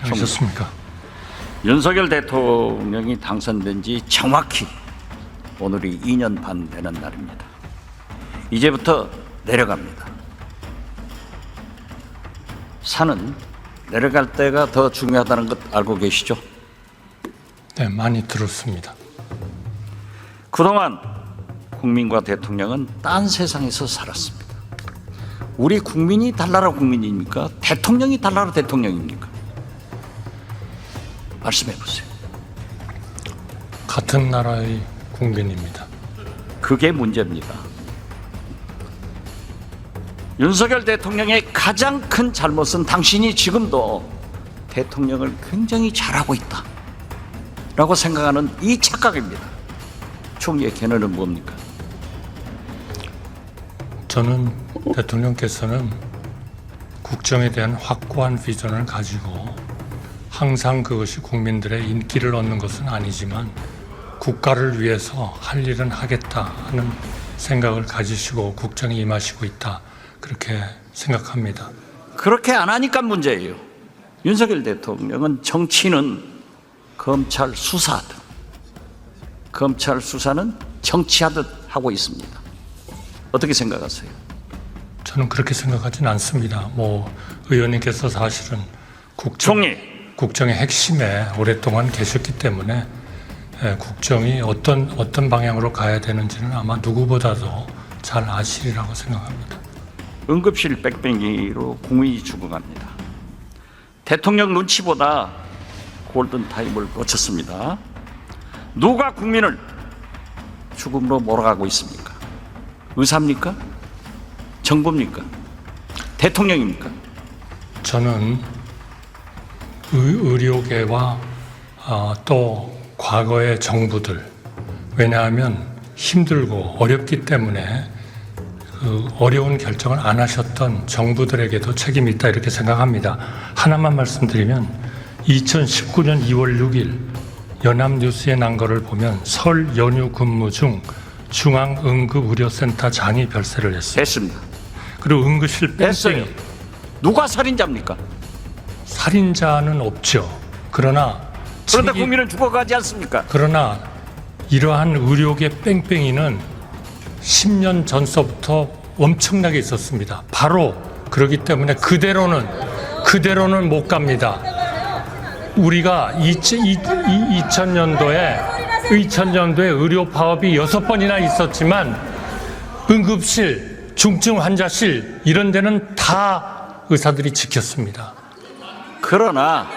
하셨습니까? 윤석열 대통령이 당선된 지 정확히 오늘이 2년 반 되는 날입니다. 이제부터 내려갑니다. 산은 내려갈 때가 더 중요하다는 것 알고 계시죠? 네, 많이 들었습니다. 그동안 국민과 대통령은 딴 세상에서 살았습니다. 우리 국민이 달나라 국민입니까? 대통령이 달나라 대통령입니까? 말씀해 보세요. 같은 나라의 국민입니다. 그게 문제입니다. 윤석열 대통령의 가장 큰 잘못은 당신이 지금도 대통령을 굉장히 잘하고 있다 라고 생각하는 이 착각입니다. 총리의 견해는 뭡니까? 저는 대통령께서는 국정에 대한 확고한 비전을 가지고 항상 그것이 국민들의 인기를 얻는 것은 아니지만 국가를 위해서 할 일은 하겠다 하는 생각을 가지시고 국정에 임하시고 있다, 그렇게 생각합니다. 그렇게 안 하니까 문제예요. 윤석열 대통령은 정치는 검찰 수사하듯, 검찰 수사는 정치하듯 하고 있습니다. 어떻게 생각하세요? 저는 그렇게 생각하진 않습니다. 의원님께서 사실은 국정의 핵심에 오랫동안 계셨기 때문에 국정이 어떤 방향으로 가야 되는지는 아마 누구보다도 잘 아시리라고 생각합니다. 응급실 뺑뺑이로 국민이 죽어갑니다. 대통령 눈치보다 골든타임을 놓쳤습니다. 누가 국민을 죽음으로 몰아가고 있습니까? 의사입니까? 정부입니까? 대통령입니까? 저는 의료계와 또 과거의 정부들, 왜냐하면 힘들고 어렵기 때문에 그 어려운 결정을 안 하셨던 정부들에게도 책임이 있다, 이렇게 생각합니다. 하나만 말씀드리면 2019년 2월 6일 연합뉴스에 난 거를 보면 설 연휴 근무 중 중앙응급의료센터장이 별세를 했어요. 됐습니다. 그리고 응급실 됐어요. 뺑뺑이. 누가 살인자입니까? 살인자는 없죠. 그러나 국민은 죽어가지 않습니까? 그러나 이러한 의료계 뺑뺑이는 10년 전서부터 엄청나게 있었습니다. 바로 그렇기 때문에 그대로는 못 갑니다. 우리가 2000년도에 의료 파업이 6번이나 있었지만 응급실, 중증 환자실 이런 데는 다 의사들이 지켰습니다. 그러나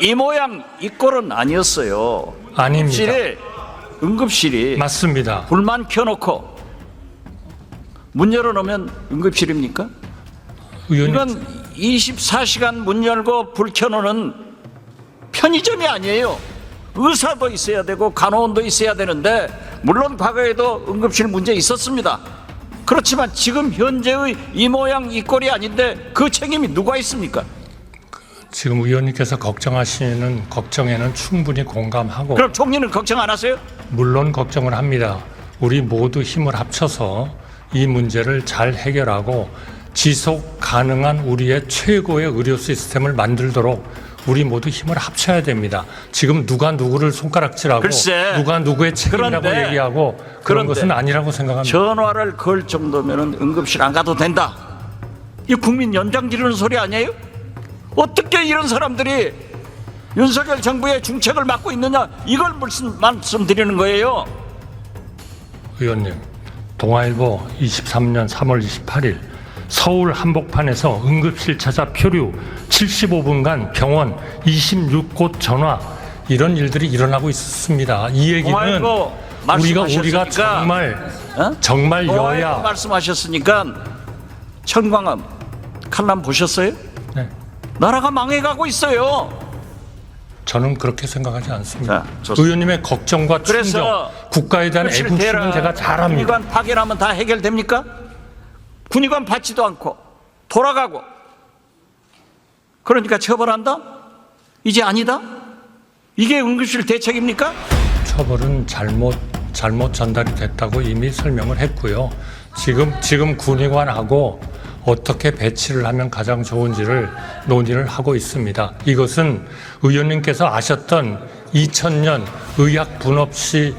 이 모양 이 꼴은 아니었어요. 아닙니다. 응급실이 맞습니다. 불만 켜놓고 문 열어놓으면 응급실입니까? 의원님, 이건 24시간 문 열고 불 켜놓는 편의점이 아니에요. 의사도 있어야 되고 간호원도 있어야 되는데, 물론 과거에도 응급실 문제 있었습니다. 그렇지만 지금 현재의 이 모양 이 꼴이 아닌데 그 책임이 누가 있습니까? 지금 의원님께서 걱정하시는 걱정에는 충분히 공감하고, 그럼 총리는 걱정 안 하세요? 물론 걱정을 합니다. 우리 모두 힘을 합쳐서 이 문제를 잘 해결하고 지속 가능한 우리의 최고의 의료 시스템을 만들도록 우리 모두 힘을 합쳐야 됩니다. 지금 누가 누구를 손가락질하고 글쎄, 누가 누구의 책임이라고 얘기하고 그런 것은 아니라고 생각합니다. 전화를 걸 정도면 응급실 안 가도 된다, 이 국민 연장 지르는 소리 아니에요? 어떻게 이런 사람들이 윤석열 정부의 중책을 맡고 있느냐, 이걸 말씀드리는 거예요. 의원님, 동아일보 23년 3월 28일 서울 한복판에서 응급실 찾아 표류 75분간 병원 26곳 전화, 이런 일들이 일어나고 있었습니다. 이 얘기는 우리가 정말 여야 말씀하셨으니까 천광암 칼럼 보셨어요? 네. 나라가 망해가고 있어요. 저는 그렇게 생각하지 않습니다. 자, 의원님의 걱정과 충정, 국가에 대한 애국심은 제가 잘 합니다. 군의관 파견하면 다 해결됩니까? 군의관 받지도 않고 돌아가고, 그러니까 처벌한다? 이제 아니다? 이게 응급실 대책입니까? 처벌은 잘못 전달이 됐다고 이미 설명을 했고요. 지금 군의관하고 어떻게 배치를 하면 가장 좋은지를 논의를 하고 있습니다. 이것은 의원님께서 아셨던 2000년 의학 분업 시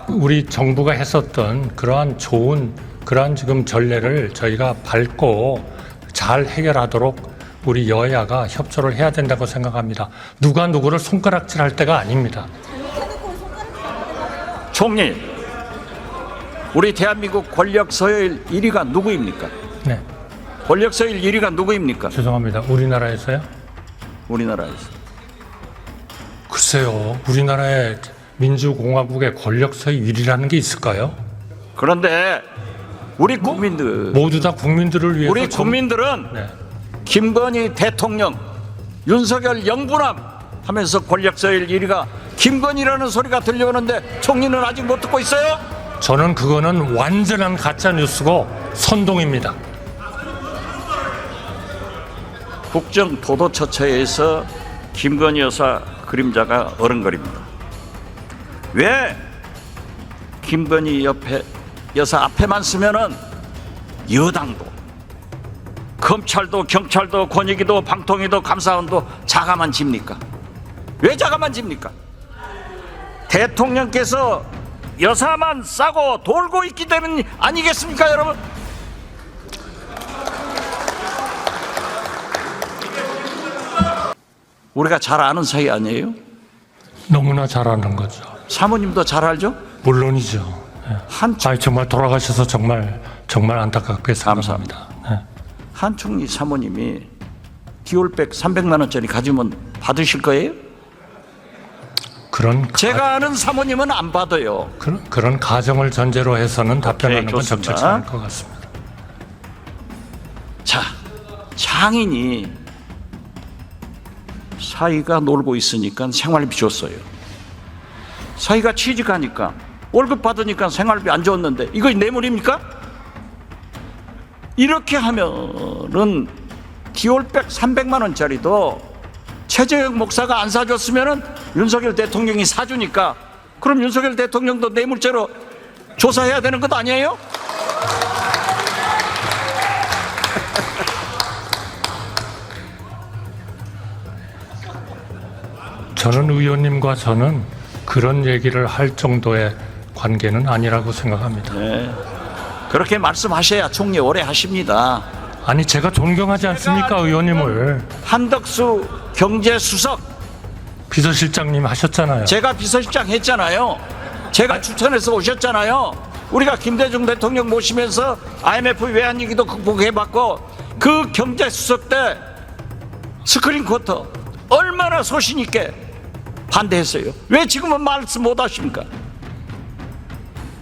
우리 정부가 했었던 그러한 좋은 그러한 지금 전례를 저희가 밟고 잘 해결하도록 우리 여야가 협조를 해야 된다고 생각합니다. 누가 누구를 손가락질할 때가 아닙니다. 총리, 우리 대한민국 권력 서열 1위가 누구입니까? 네, 권력 서열 1위가 누구입니까? 죄송합니다. 우리나라에서요? 우리나라에서. 글쎄요. 우리나라의 민주공화국의 권력서의 1위라는 게 있을까요? 그런데 우리 국민들, 모두 다 국민들을 위해서 우리 국민들은 네. 김건희 대통령, 윤석열 영분함 하면서 권력 서열 1위가 김건희라는 소리가 들려오는데 총리는 아직 못 듣고 있어요? 저는 그거는 완전한 가짜 뉴스고 선동입니다. 국정 도도처처에서 김건희 여사 그림자가 어른거립니다. 왜 김건희 옆에 여사 앞에만 쓰면은 여당도 검찰도 경찰도 권익위도 방통위도 감사원도 자가만 집니까? 왜 자가만 집니까? 대통령께서 여사만 싸고 돌고 있기 때문 아니겠습니까, 여러분? 우리가 잘 아는 사이 아니에요? 너무나 잘 아는 거죠. 사모님도 잘 알죠? 물론이죠. 네. 한 정말 돌아가셔서 정말 안타깝게 생각합니다. 네. 한 총리 사모님이 디올백 300만 원짜리 가지면 받으실 거예요? 제가 아는 사모님은 안 받아요. 그런 가정을 전제로 해서는 답변하는 건 좋습니다. 적절치 않을 것 같습니다. 자, 장인이 사위가 놀고 있으니까 생활비 줬어요. 사위가 취직하니까 월급 받으니까 생활비 안 줬는데 이거 뇌물입니까? 이렇게 하면은 디올백 300만 원짜리도 최재형 목사가 안 사줬으면은 윤석열 대통령이 사주니까 그럼 윤석열 대통령도 뇌물죄로 조사해야 되는 것 아니에요? 저는 의원님과 저는 그런 얘기를 할 정도의 관계는 아니라고 생각합니다. 네. 그렇게 말씀하셔야 총리 오래 하십니다. 아니 제가 존경하지 않습니까 의원님을. 한덕수 경제수석 비서실장님 하셨잖아요. 제가 비서실장 했잖아요. 제가 추천해서 오셨잖아요. 우리가 김대중 대통령 모시면서 IMF 외환위기도 극복해봤고 그 경제수석 때 스크린 쿼터 얼마나 소신 있게 반대했어요. 왜 지금은 말씀 못 하십니까?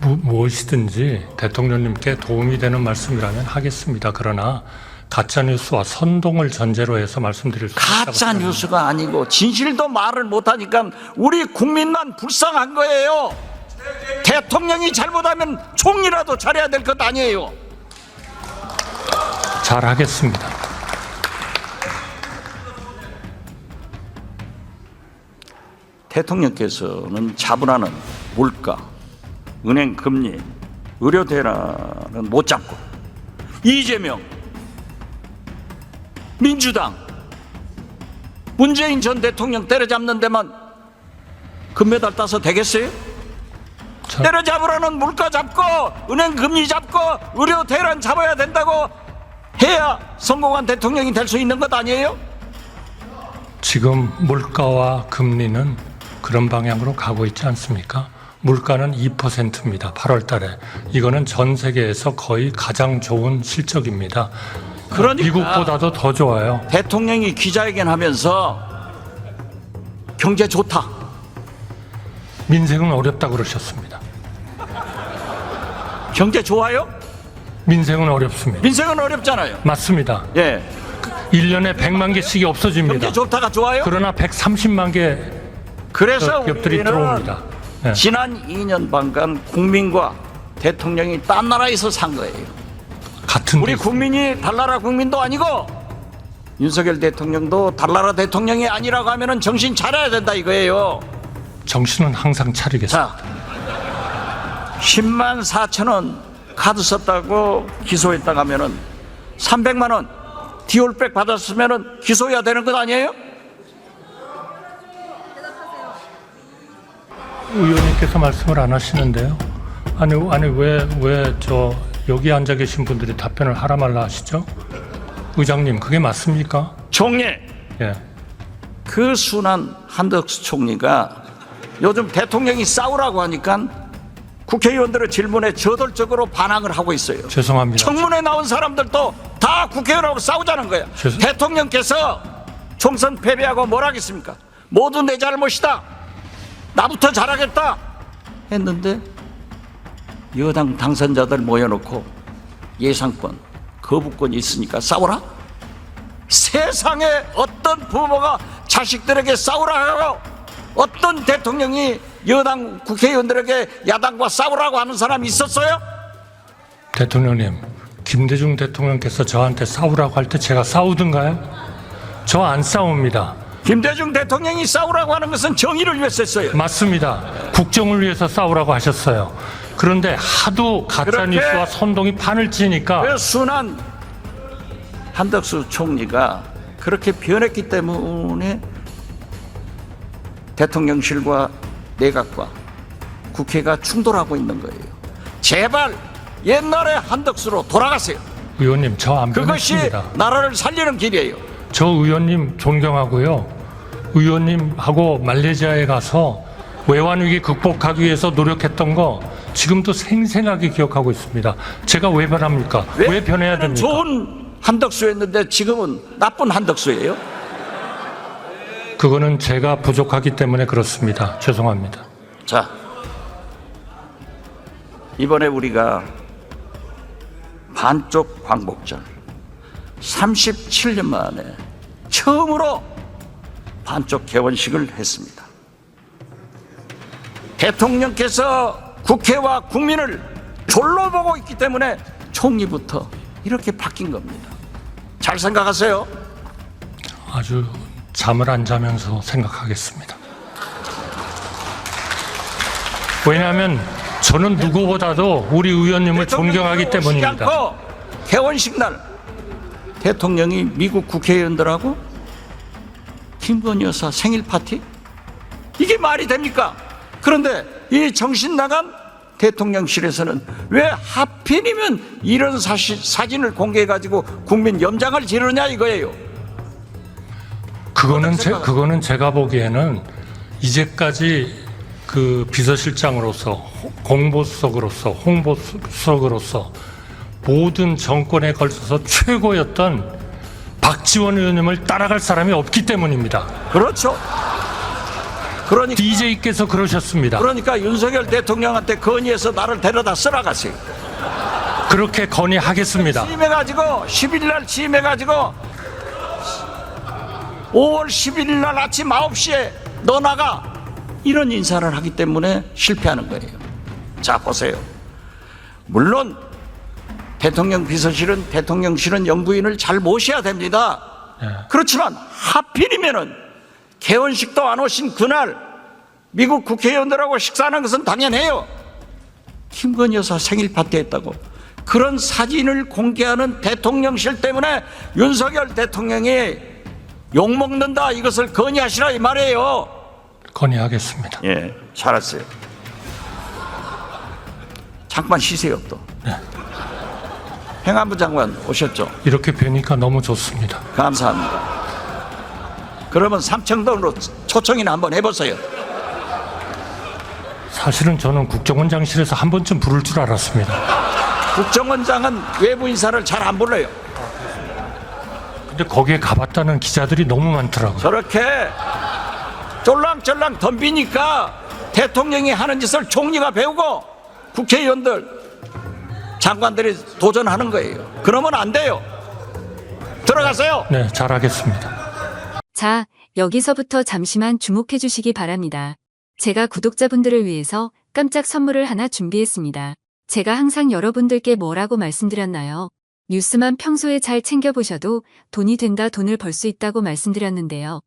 무엇이든지 대통령님께 도움이 되는 말씀이라면 하겠습니다. 그러나 가짜뉴스와 선동을 전제로 해서 말씀드릴 수 있다고 가짜 뉴스가 아니고 진실도 말을 못하니까 우리 국민만 불쌍한 거예요. 대통령이 잘못하면 총리라도 잘해야 될 것 아니에요. 잘하겠습니다. 대통령께서는 자본하는 물가, 은행 금리, 의료 대란은 못 잡고 이재명, 민주당, 문재인 전 대통령 때려잡는 데만 금메달 따서 되겠어요? 때려잡으라는 물가 잡고 은행 금리 잡고 의료 대란 잡아야 된다고 해야 성공한 대통령이 될 수 있는 것 아니에요? 지금 물가와 금리는 그런 방향으로 가고 있지 않습니까? 물가는 2%입니다. 8월 달에. 이거는 전 세계에서 거의 가장 좋은 실적입니다. 그러니까 미국보다도 더 좋아요. 대통령이 기자회견 하면서 경제 좋다. 민생은 어렵다 그러셨습니다. 경제 좋아요? 민생은 어렵습니다. 민생은 어렵잖아요. 맞습니다. 예. 1년에 100만 개씩이 없어집니다. 경제 좋다가 좋아요? 그러나 130만 개 그래서 기업들이 우리는 들어옵니다. 네. 지난 2년 반간 국민과 대통령이 딴 나라에서 산 거예요. 같은 우리 국민이 달나라 국민도 아니고 윤석열 대통령도 달나라 대통령이 아니라고 하면은 정신 차려야 된다 이거예요. 정신은 항상 차리겠습니다. 자, 10만 4천 원 카드 썼다고 기소했다고 하면은 300만 원 디올백 받았으면 기소해야 되는 것 아니에요? 의원님께서 말씀을 안 하시는데요. 아니 왜 여기 앉아 계신 분들이 답변을 하라 말라 하시죠? 의장님, 그게 맞습니까? 총리, 예. 그 순한 한덕수 총리가 요즘 대통령이 싸우라고 하니까 국회의원들의 질문에 저돌적으로 반항을 하고 있어요. 죄송합니다. 청문회 나온 사람들도 다 국회의원하고 싸우자는 거야. 대통령께서 총선 패배하고 뭘 하겠습니까? 모두 내 잘못이다. 나부터 잘하겠다. 했는데 여당 당선자들 모여놓고 예상권, 거부권이 있으니까 싸우라? 세상에 어떤 부모가 자식들에게 싸우라 하고 어떤 대통령이 여당 국회의원들에게 야당과 싸우라고 하는 사람이 있었어요? 대통령님, 김대중 대통령께서 저한테 싸우라고 할 때 제가 싸우든가요? 저 안 싸웁니다. 김대중 대통령이 싸우라고 하는 것은 정의를 위해서 했어요. 맞습니다. 국정을 위해서 싸우라고 하셨어요. 그런데 하도 가짜뉴스와 선동이 판을 치니까 그 순한 한덕수 총리가 그렇게 변했기 때문에 대통령실과 내각과 국회가 충돌하고 있는 거예요. 제발 옛날의 한덕수로 돌아가세요. 의원님, 저 안 그것이 변했습니다. 나라를 살리는 길이에요. 저 의원님 존경하고요. 의원님하고 말레이시아에 가서 외환위기 극복하기 위해서 노력했던 거 지금도 생생하게 기억하고 있습니다. 제가 왜 변합니까? 왜 변해야 됩니까? 좋은 한덕수였는데 지금은 나쁜 한덕수예요. 그거는 제가 부족하기 때문에 그렇습니다. 죄송합니다. 자, 이번에 우리가 반쪽 광복절 37년 만에 처음으로 반쪽 개원식을 했습니다. 대통령께서 국회와 국민을 졸로 보고 있기 때문에 총리부터 이렇게 바뀐 겁니다. 잘 생각하세요. 아주 잠을 안 자면서 생각하겠습니다. 왜냐하면 저는 누구보다도 우리 의원님을 존경하기 때문입니다. 개원식 날 대통령이 미국 국회의원들하고 김건희 여사 생일 파티? 이게 말이 됩니까? 그런데 이 정신 나간 대통령실에서는 왜 하필이면 이런 사진을 공개해가지고 국민 염장을 지르냐 이거예요. 그거는 제가 보기에는 이제까지 그 비서실장으로서 공보수석으로서 홍보수석으로서 모든 정권에 걸쳐서 최고였던 박지원 의원님을 따라갈 사람이 없기 때문입니다. 그렇죠. 그러니까 DJ께서 그러셨습니다. 그러니까 윤석열 대통령한테 건의해서 나를 데려다 쓰라가세요. 그렇게 건의하겠습니다. 취임해가지고 10일 날 취임해가지고 5월 11일 날 아침 9시에 너 나가 이런 인사를 하기 때문에 실패하는 거예요. 자 보세요. 물론 대통령 비서실은 대통령실은 영부인을 잘 모셔야 됩니다. 그렇지만 하필이면은 개원식도 안 오신 그날 미국 국회의원들하고 식사하는 것은 당연해요. 김건희 여사 생일 파티 했다고 그런 사진을 공개하는 대통령실 때문에 윤석열 대통령이 욕먹는다 이것을 건의하시라 이 말이에요. 건의하겠습니다. 예, 잘했어요. 잠깐 쉬세요 또. 네. 행안부 장관 오셨죠? 이렇게 뵈니까 너무 좋습니다. 감사합니다. 그러면 삼청동으로 초청이나 한번 해보세요. 사실은 저는 국정원장실에서 한 번쯤 부를 줄 알았습니다. 국정원장은 외부 인사를 잘 안 불러요. 근데 거기에 가봤다는 기자들이 너무 많더라고요. 저렇게 쫄랑쫄랑 덤비니까 대통령이 하는 짓을 총리가 배우고 국회의원들 장관들이 도전하는 거예요. 그러면 안 돼요. 들어가세요. 네, 잘하겠습니다. 자, 여기서부터 잠시만 주목해 주시기 바랍니다. 제가 구독자분들을 위해서 깜짝 선물을 하나 준비했습니다. 제가 항상 여러분들께 뭐라고 말씀드렸나요? 뉴스만 평소에 잘 챙겨보셔도 돈이 된다, 돈을 벌 수 있다고 말씀드렸는데요.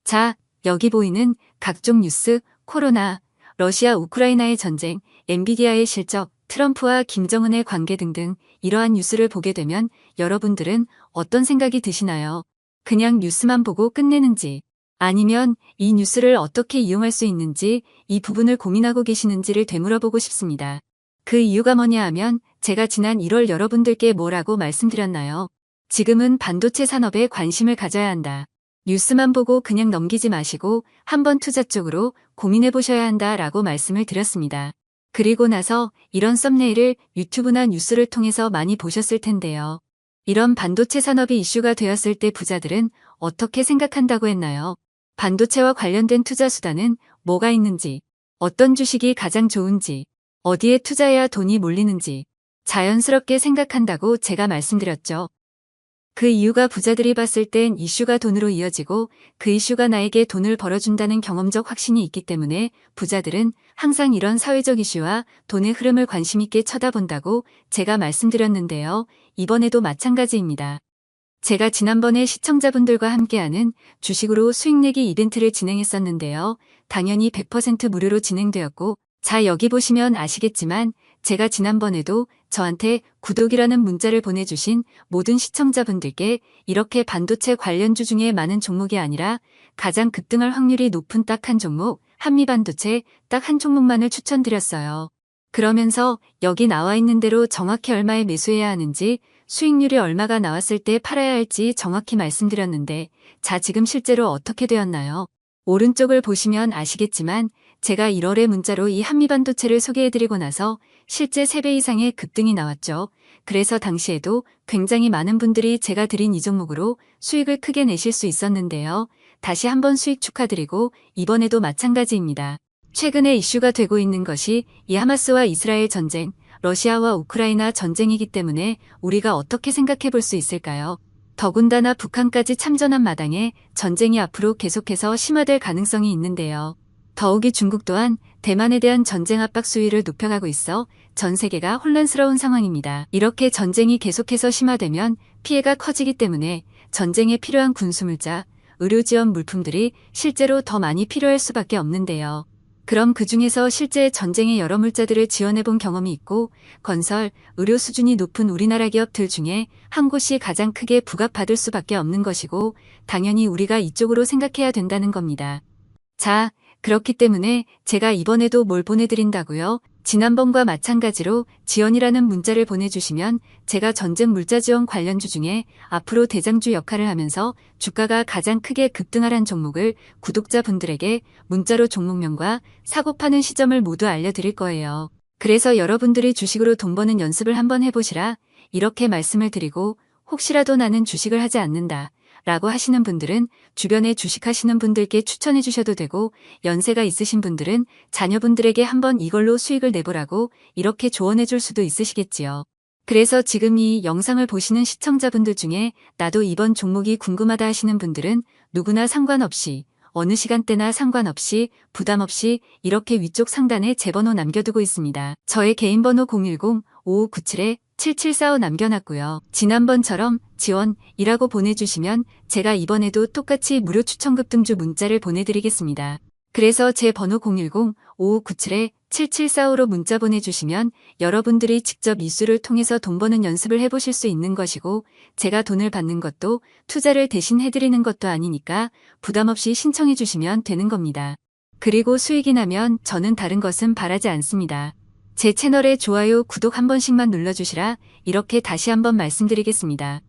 자, 여기 보이는 각종 뉴스, 코로나, 러시아 우크라이나의 전쟁, 엔비디아의 실적, 트럼프와 김정은의 관계 등등 이러한 뉴스를 보게 되면 여러분들은 어떤 생각이 드시나요? 그냥 뉴스만 보고 끝내는지, 아니면 이 뉴스를 어떻게 이용할 수 있는지 이 부분을 고민하고 계시는지를 되물어보고 싶습니다. 그 이유가 뭐냐 하면 제가 지난 1월 여러분들께 뭐라고 말씀드렸나요? 지금은 반도체 산업에 관심을 가져야 한다. 뉴스만 보고 그냥 넘기지 마시고 한번 투자 쪽으로 고민해 보셔야 한다라고 말씀을 드렸습니다. 그리고 나서 이런 썸네일을 유튜브나 뉴스를 통해서 많이 보셨을 텐데요. 이런 반도체 산업이 이슈가 되었을 때 부자들은 어떻게 생각한다고 했나요? 반도체와 관련된 투자 수단은 뭐가 있는지, 어떤 주식이 가장 좋은지, 어디에 투자해야 돈이 몰리는지 자연스럽게 생각한다고 제가 말씀드렸죠. 그 이유가 부자들이 봤을 땐 이슈가 돈으로 이어지고 그 이슈가 나에게 돈을 벌어준다는 경험적 확신이 있기 때문에 부자들은 항상 이런 사회적 이슈와 돈의 흐름을 관심 있게 쳐다본다고 제가 말씀드렸는데요. 이번에도 마찬가지입니다. 제가 지난번에 시청자분들과 함께하는 주식으로 수익 내기 이벤트를 진행했었는데요. 당연히 100% 무료로 진행되었고, 자, 여기 보시면 아시겠지만 제가 지난번에도 저한테 구독이라는 문자를 보내주신 모든 시청자분들께 이렇게 반도체 관련주 중에 많은 종목이 아니라 가장 급등할 확률이 높은 딱 한 종목, 한미반도체 딱 한 종목만을 추천드렸어요. 그러면서 여기 나와 있는 대로 정확히 얼마에 매수해야 하는지, 수익률이 얼마가 나왔을 때 팔아야 할지 정확히 말씀드렸는데, 자, 지금 실제로 어떻게 되었나요? 오른쪽을 보시면 아시겠지만 제가 1월에 문자로 이 한미반도체를 소개해드리고 나서 실제 3배 이상의 급등이 나왔죠. 그래서 당시에도 굉장히 많은 분들이 제가 드린 이 종목으로 수익을 크게 내실 수 있었는데요. 다시 한번 수익 축하드리고 이번에도 마찬가지입니다. 최근에 이슈가 되고 있는 것이 이 하마스와 이스라엘 전쟁, 러시아와 우크라이나 전쟁이기 때문에 우리가 어떻게 생각해 볼 수 있을까요? 더군다나 북한까지 참전한 마당에 전쟁이 앞으로 계속해서 심화될 가능성이 있는데요. 더욱이 중국 또한 대만에 대한 전쟁 압박 수위를 높여가고 있어 전 세계가 혼란스러운 상황입니다. 이렇게 전쟁이 계속해서 심화되면 피해가 커지기 때문에 전쟁에 필요한 군수물자, 의료 지원 물품들이 실제로 더 많이 필요할 수밖에 없는데요. 그럼 그 중에서 실제 전쟁의 여러 물자들을 지원해본 경험이 있고 건설, 의료 수준이 높은 우리나라 기업들 중에 한 곳이 가장 크게 부각받을 수밖에 없는 것이고 당연히 우리가 이쪽으로 생각해야 된다는 겁니다. 자, 그렇기 때문에 제가 이번에도 뭘 보내드린다고요? 지난번과 마찬가지로 지원이라는 문자를 보내주시면 제가 전쟁 물자 지원 관련주 중에 앞으로 대장주 역할을 하면서 주가가 가장 크게 급등하란 종목을 구독자분들에게 문자로 종목명과 사고 파는 시점을 모두 알려드릴 거예요. 그래서 여러분들이 주식으로 돈 버는 연습을 한번 해보시라 이렇게 말씀을 드리고 혹시라도 나는 주식을 하지 않는다 라고 하시는 분들은 주변에 주식하시는 분들께 추천해 주셔도 되고 연세가 있으신 분들은 자녀분들에게 한번 이걸로 수익을 내보라고 이렇게 조언해 줄 수도 있으시겠지요. 그래서 지금 이 영상을 보시는 시청자분들 중에 나도 이번 종목이 궁금하다 하시는 분들은 누구나 상관없이 어느 시간대나 상관없이 부담 없이 이렇게 위쪽 상단에 제 번호 남겨두고 있습니다. 저의 개인 번호 010-5597-7745 남겨놨고요. 지난번처럼 지원이라고 보내주시면 제가 이번에도 똑같이 무료 추천 급등주 문자를 보내드리겠습니다. 그래서 제 번호 010-5597-7745로 문자 보내주시면 여러분들이 직접 이수를 통해서 돈 버는 연습을 해보실 수 있는 것이고 제가 돈을 받는 것도 투자를 대신 해드리는 것도 아니니까 부담 없이 신청해 주시면 되는 겁니다. 그리고 수익이 나면 저는 다른 것은 바라지 않습니다. 제 채널에 좋아요, 구독 한 번씩만 눌러주시라 이렇게 다시 한번 말씀드리겠습니다.